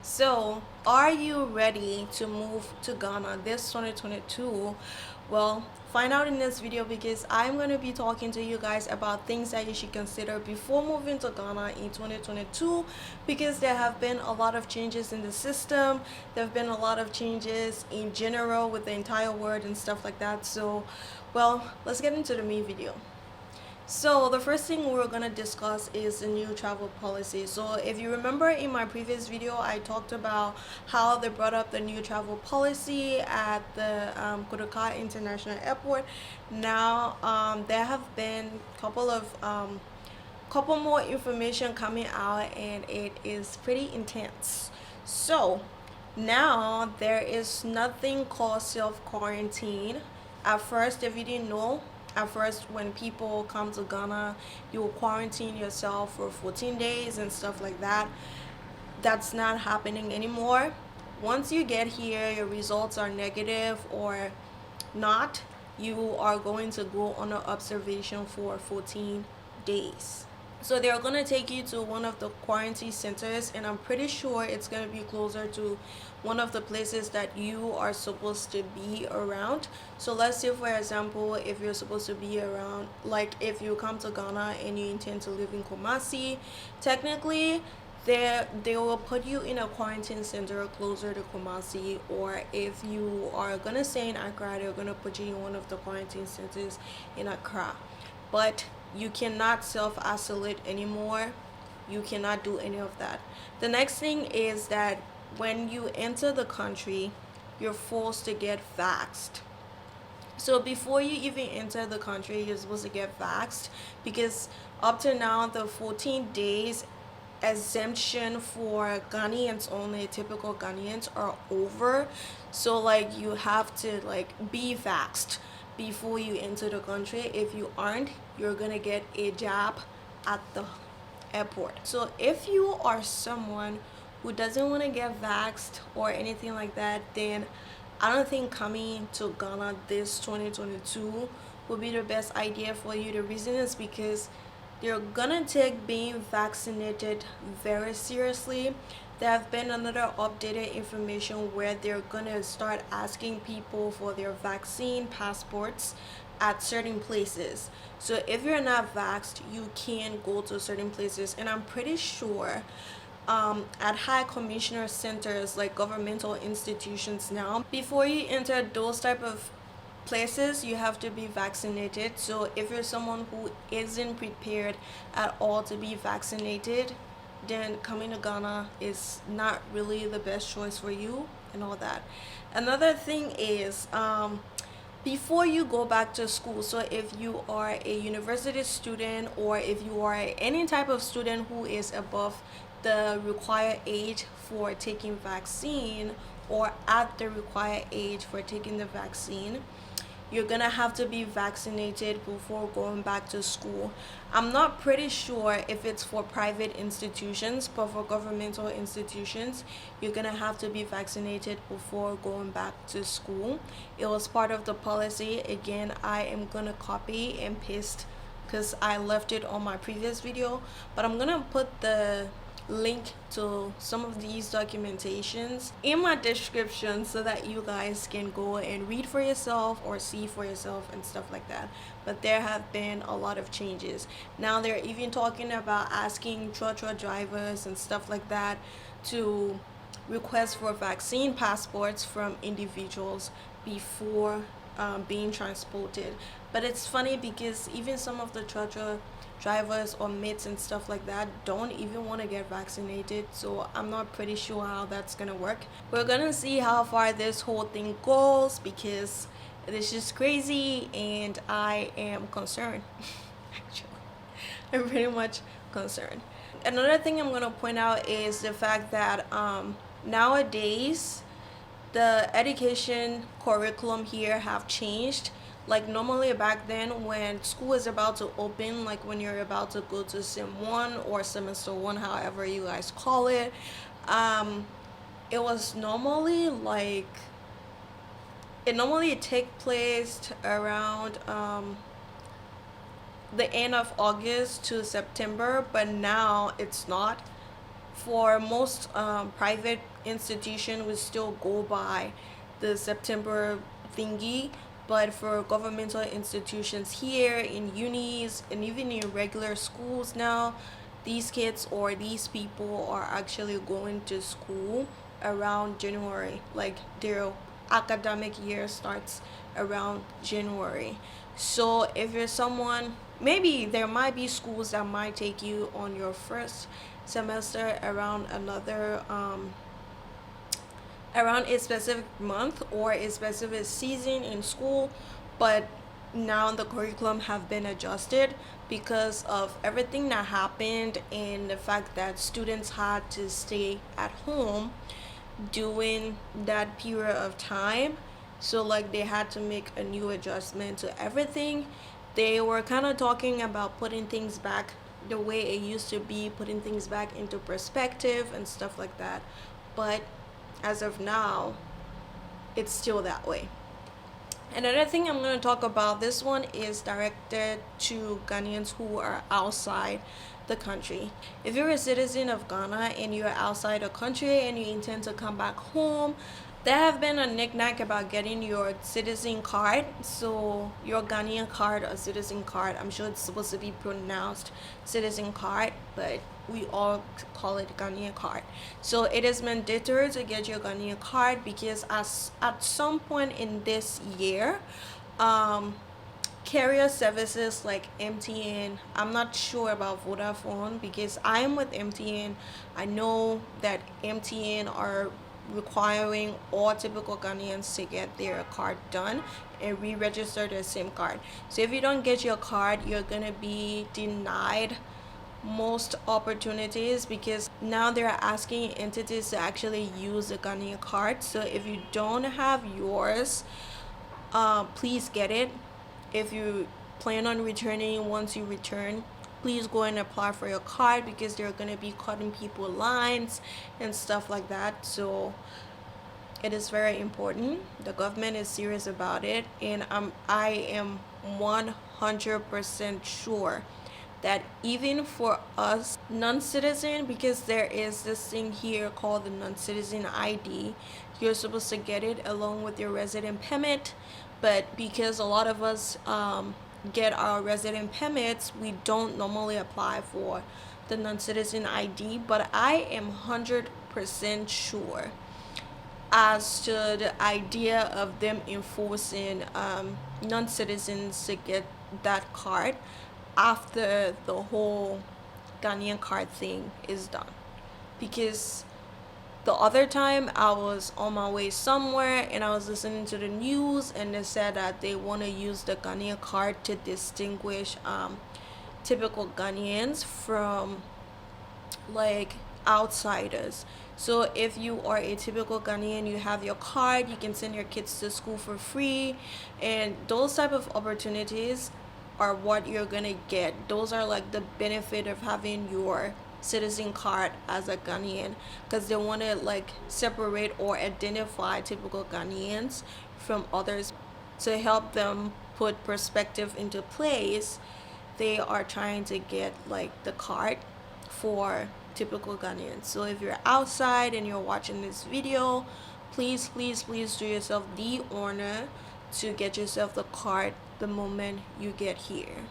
So, are you ready to move to Ghana this 2022? Well, find out in this video because I'm going to be talking to you guys about things that you should consider before moving to Ghana in 2022, because there have been a lot of changes in the system. There have been a lot of changes in general with the entire world and stuff like that. So, well, let's get into the main video. So the first thing we're going to discuss is the new travel policy. So if you remember in my previous video, I talked about how they brought up the new travel policy at the KODAK International Airport. Now there have been couple more information coming out, and it is pretty intense. So now there is nothing called self-quarantine. At first, if you didn't know, at first when people come to Ghana, you will quarantine yourself for 14 days and stuff like that. That's not happening anymore. Once you get here, your results are negative or not, you are going to go on an observation for 14 days. So they're going to take you to one of the quarantine centers, and I'm pretty sure it's going to be closer to one of the places that you are supposed to be around. So let's say, for example, if you're supposed to be around, like if you come to Ghana and you intend to live in Kumasi, technically they will put you in a quarantine center closer to Kumasi, or if you are going to stay in Accra, they're going to put you in one of the quarantine centers in Accra. But you cannot self-isolate anymore. You cannot do any of that. The next thing is that when you enter the country, you're forced to get vaxxed. So before you even enter the country, you're supposed to get vaxxed, because up to now the 14 days exemption for Ghanaians only, typical Ghanaians, are over. So like you have to like be vaxxed before you enter the country. If you aren't, you're gonna get a jab at the airport. So if you are someone who doesn't want to get vaxxed or anything like that, then I don't think coming to Ghana this 2022 would be the best idea for you. The reason is because they're gonna take being vaccinated very seriously. There have been another updated information where they're gonna start asking people for their vaccine passports at certain places. So if you're not vaxxed, you can't go to certain places. And I'm pretty sure at high commissioner centers, like governmental institutions now, before you enter those type of places, you have to be vaccinated. So if you're someone who isn't prepared at all to be vaccinated, then coming to Ghana is not really the best choice for you and all that. Another thing is before you go back to school, so if you are a university student or if you are any type of student who is above the required age for taking vaccine or at the required age for taking the vaccine, you're gonna have to be vaccinated before going back to school. I'm not pretty sure if it's for private institutions, but for governmental institutions, you're gonna have to be vaccinated before going back to school. It was part of the policy. Again, I am gonna copy and paste because I left it on my previous video, but I'm gonna put the link to some of these documentations in my description so that you guys can go and read for yourself or see for yourself and stuff like that. But there have been a lot of changes. Now they're even talking about asking truck drivers and stuff like that to request for vaccine passports from individuals before being transported. But it's funny because even some of the truck drivers or mates and stuff like that don't even want to get vaccinated. So I'm not pretty sure how that's gonna work. We're gonna see how far this whole thing goes, because it is just crazy and I am concerned. Actually, I'm pretty much concerned. Another thing I'm gonna point out is the fact that nowadays the education curriculum here have changed. Like normally back then when school is about to open, like when you're about to go to sem 1 or semester 1, however you guys call it, it was normally like it normally take place around the end of August to September, but now it's not. For most private institution, we still go by the September thingy, but for governmental institutions here in unis and even in regular schools now, these kids or these people are actually going to school around January. Like their academic year starts around January. So if you're someone, maybe there might be schools that might take you on your first semester around another around a specific month or a specific season in school, but now the curriculum have been adjusted because of everything that happened and the fact that students had to stay at home during that period of time. So like they had to make a new adjustment to everything. They were kind of talking about putting things back the way it used to be, putting things back into perspective and stuff like that. But as of now, it's still that way. Another thing I'm going to talk about, this one is directed to Ghanaians who are outside the country. If you're a citizen of Ghana and you're outside the country and you intend to come back home, there have been a knick-knack about getting your citizen card. So your Ghanaian card or citizen card, I'm sure it's supposed to be pronounced citizen card, but we all call it Ghanaian card. So it is mandatory to get your Ghanaian card because at some point in this year, carrier services like MTN, I'm not sure about Vodafone because I'm with MTN. I know that MTN are requiring all typical Ghanaians to get their card done and re-register their SIM card. So if you don't get your card, you're gonna be denied most opportunities because now they're asking entities to actually use the Ghanaian card. So if you don't have yours, please get it. If you plan on returning, once you return, please go and apply for your card because they're going to be cutting people lines and stuff like that. So it is very important. The government is serious about it, and I am 100% sure that even for us non-citizen, because there is this thing here called the non-citizen ID, you're supposed to get it along with your resident permit, but because a lot of us get our resident permits, we don't normally apply for the non-citizen ID. But I am 100% sure as to the idea of them enforcing non-citizens to get that card after the whole Ghanaian card thing is done. Because the other time I was on my way somewhere and I was listening to the news and they said that they want to use the Ghanaian card to distinguish typical Ghanaians from like outsiders. So if you are a typical Ghanaian, you have your card, you can send your kids to school for free, and those type of opportunities are what you're gonna get. Those are like the benefit of having your citizen card as a Ghanaian, because they want to like separate or identify typical Ghanaians from others to help them put perspective into place. They are trying to get like the card for typical Ghanaians. So if you're outside and you're watching this video, please do yourself the honor to get yourself the card the moment you get here.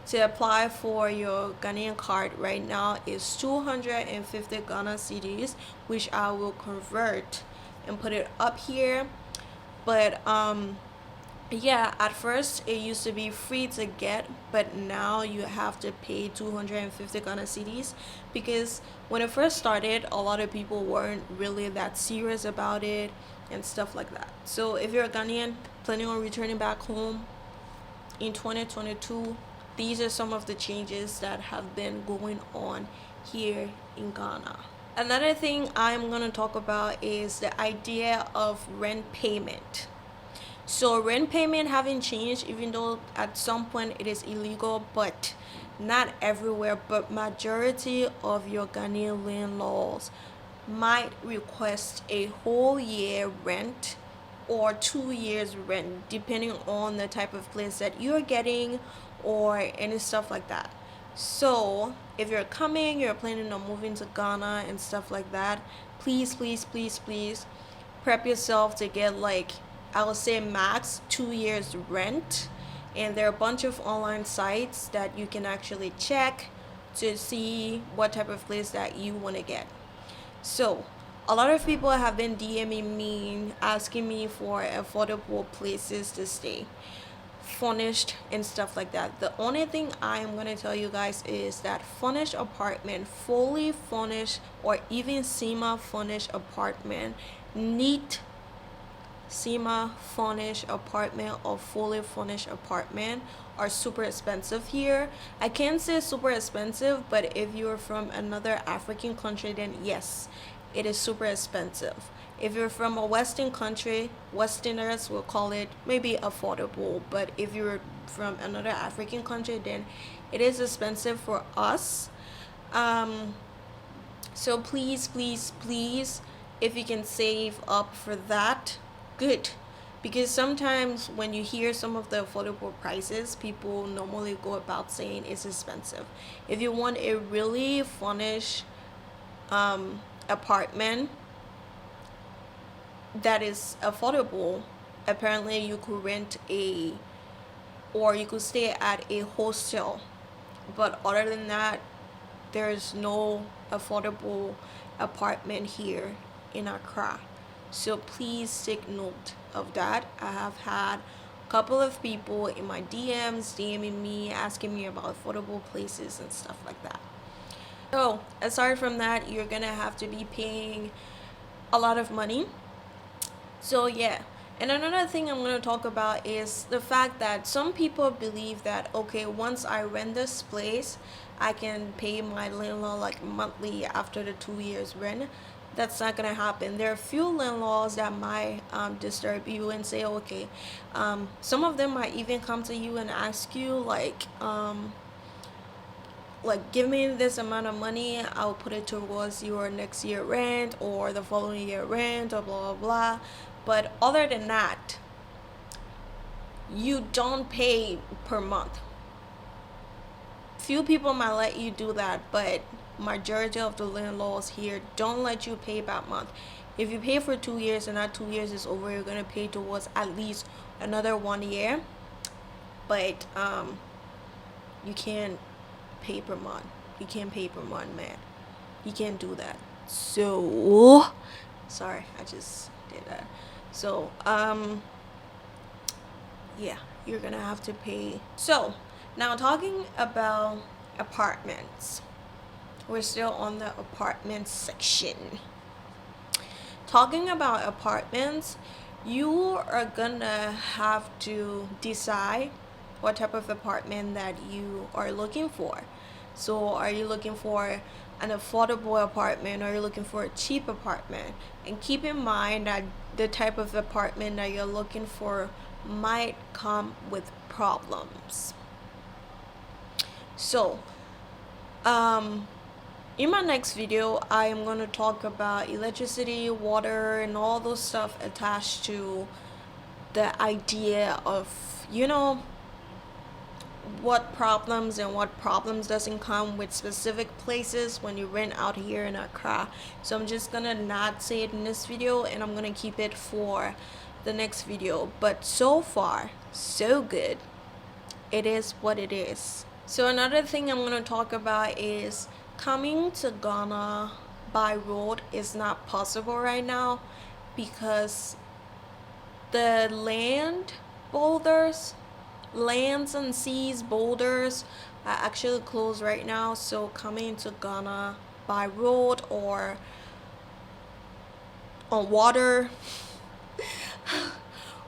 To apply for your Ghanaian card right now is 250 Ghana cedis, which I will convert and put it up here. But yeah, at first it used to be free to get, but now you have to pay 250 Ghana cedis because when it first started, a lot of people weren't really that serious about it and stuff like that. So if you're a Ghanaian planning on returning back home in 2022, these are some of the changes that have been going on here in Ghana. Another thing I'm going to talk about is the idea of rent payment. So rent payment haven't changed, even though at some point it is illegal, but not everywhere. But majority of your Ghanaian landlords might request a whole year rent or 2 years rent, depending on the type of place that you're getting or any stuff like that. So if you're coming, you're planning on moving to Ghana and stuff like that, please prep yourself to get like, I would say max 2 years rent. And there are a bunch of online sites that you can actually check to see what type of place that you want to get. So a lot of people have been DMing me, asking me for affordable places to stay, furnished and stuff like that. The only thing I am going to tell you guys is that furnished apartment, fully furnished or even semi furnished apartment, neat semi furnished apartment or fully furnished apartment are super expensive here. I can't say super expensive, but if you're from another African country, then yes, it is super expensive. If you're from a Western country, Westerners will call it maybe affordable, but if you're from another African country, then it is expensive for us. So please, if you can save up for that, good. Because sometimes when you hear some of the affordable prices, people normally go about saying it's expensive. If you want a really furnished apartment that is affordable, apparently you could rent or you could stay at a hostel. But other than that, there's no affordable apartment here in Accra. So please take note of that. I have had a couple of people in my DMs DMing me, asking me about affordable places and stuff like that. So aside from that, you're gonna have to be paying a lot of money. So yeah. And another thing I'm going to talk about is the fact that some people believe that, okay, once I rent this place, I can pay my landlord like monthly after the 2 years rent. That's not going to happen. There are a few landlords that might disturb you and say, okay, some of them might even come to you and ask you like give me this amount of money, I'll put it towards your next year rent or the following year rent or blah blah blah. But other than that, you don't pay per month. Few people might let you do that, but majority of the landlords here don't let you pay by month. If you pay for 2 years and that 2 years is over, you're gonna pay towards at least another 1 year. But you can't pay per month. You can't pay per month, man. You can't do that. So sorry, I just did that. So yeah, you're gonna have to pay. So now talking about apartments, we're still on the apartment section. Talking about apartments, you are gonna have to decide what type of apartment that you are looking for. So are you looking for an affordable apartment, or are you looking for a cheap apartment? And keep in mind that the type of apartment that you're looking for might come with problems. So in my next video, I am going to talk about electricity, water, and all those stuff attached to the idea of, you know, what problems doesn't come with specific places when you rent out here in Accra. So I'm just gonna not say it in this video, and I'm gonna keep it for the next video. But so far, so good. It is what it is. So another thing I'm gonna talk about is coming to Ghana by road is not possible right now because the lands and seas borders are actually closed right now. So coming to Ghana by road or on water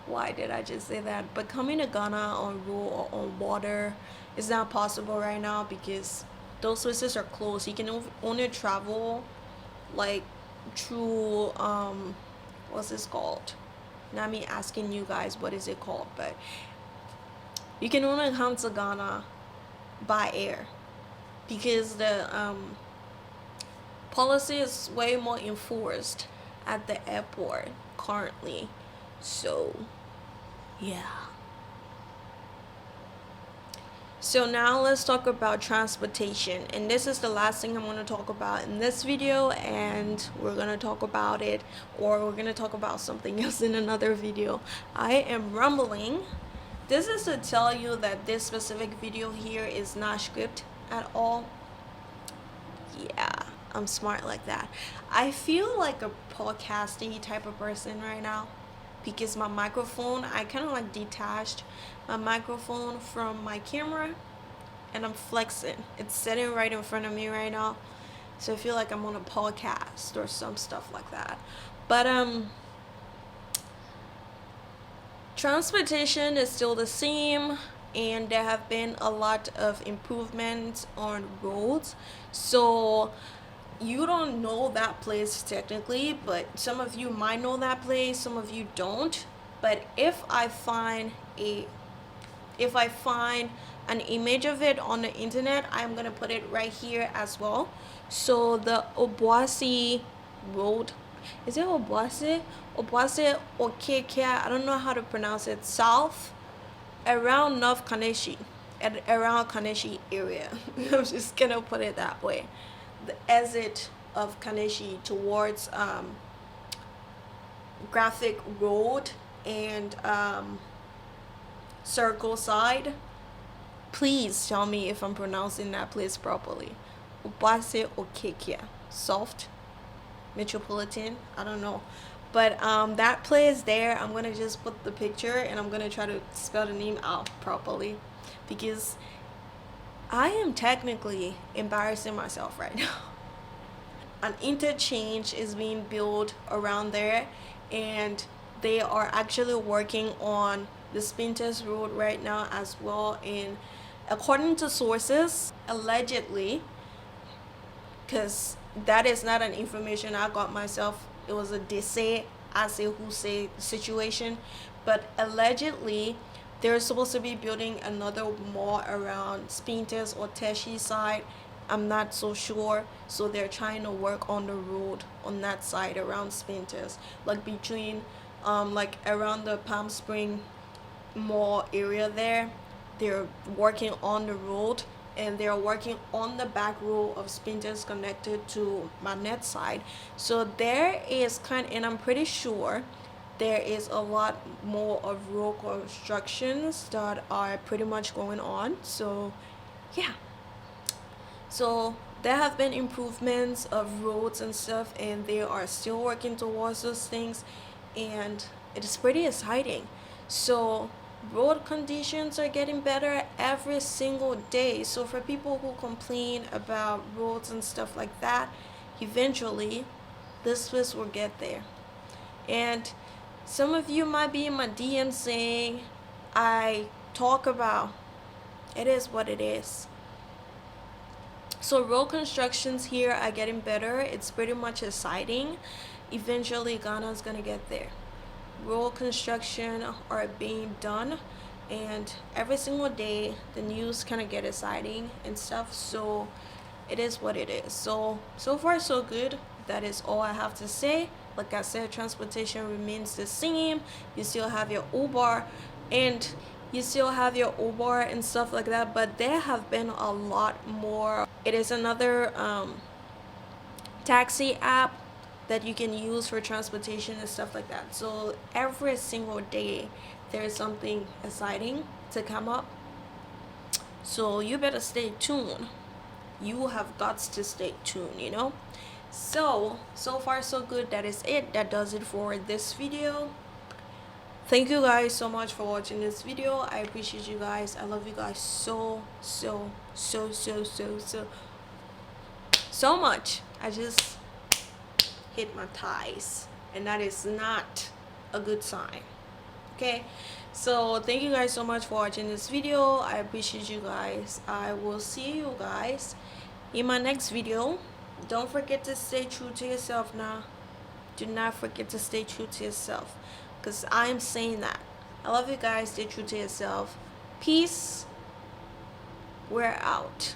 why did I just say that? But coming to Ghana on road or on water is not possible right now because those places are closed. You can only travel like through what's this called? Not me asking you guys what is it called, but you can only come to Ghana by air because the policy is way more enforced at the airport currently. So yeah. So now let's talk about transportation, and this is the last thing I'm going to talk about in this video, and we're going to talk about it, or we're going to talk about something else in another video. I am rumbling. This is to tell you that this specific video here is not scripted at all. Yeah, I'm smart like that. I feel like a podcasty type of person right now, because my microphone, I kind of like detached my microphone from my camera, and I'm flexing. It's sitting right in front of me right now, so I feel like I'm on a podcast or some stuff like that. But transportation is still the same, and there have been a lot of improvements on roads. So you don't know that place technically, but some of you might know that place, some of you don't. But if I find an image of it on the internet, I'm gonna put it right here as well. So the Obuasi road, is it Obuasi Okeke, I don't know how to pronounce it, south around North Kaneshi, around Kaneshi area. I'm just gonna put it that way. The exit of Kaneshi towards Graphic Road and Circle Side. Please tell me if I'm pronouncing that place properly. Ubase Okekia, soft, metropolitan, I don't know. But that place there, I'm gonna just put the picture and I'm gonna try to spell the name out properly, because I am technically embarrassing myself right now. An interchange is being built around there, and they are actually working on the Spintex Road right now as well. And according to sources, allegedly, because that is not an information I got myself, it was a they say, I say, who say situation, but allegedly they're supposed to be building another mall around Spintex or Teshi side. I'm not so sure. So they're trying to work on the road on that side around Spintex, like between like around the Palm Spring Mall area there. They're working on the road, and they're working on the back road of Spintex connected to Manet side. So there is and I'm pretty sure there is a lot more of road constructions that are pretty much going on. So yeah, so there have been improvements of roads and stuff, and they are still working towards those things, and it is pretty exciting. So road conditions are getting better every single day. So for people who complain about roads and stuff like that, eventually this place will get there. And some of you might be in my DM saying I talk about it is what it is. So road constructions here are getting better. It's pretty much exciting. Eventually Ghana is gonna get there. Road construction are being done, and every single day the news kind of get exciting and stuff. So it is what it is. So far so good. That is all I have to say. Like I said, transportation remains the same. You still have your Uber and stuff like that, but there have been a lot more. It is another taxi app that you can use for transportation and stuff like that. So every single day there's something exciting to come up. So you better stay tuned. You have got to stay tuned, you know. So far so good. That is it. That does it for this video. Thank you guys so much for watching this video. I appreciate you guys. I love you guys so much. I just hit my thighs, and that is not a good sign. Okay, so thank you guys so much for watching this video. I appreciate you guys. I will see you guys in my next video. Don't forget to stay true to yourself now. Do not forget to stay true to yourself, because I am saying that. I love you guys. Stay true to yourself. Peace. We're out.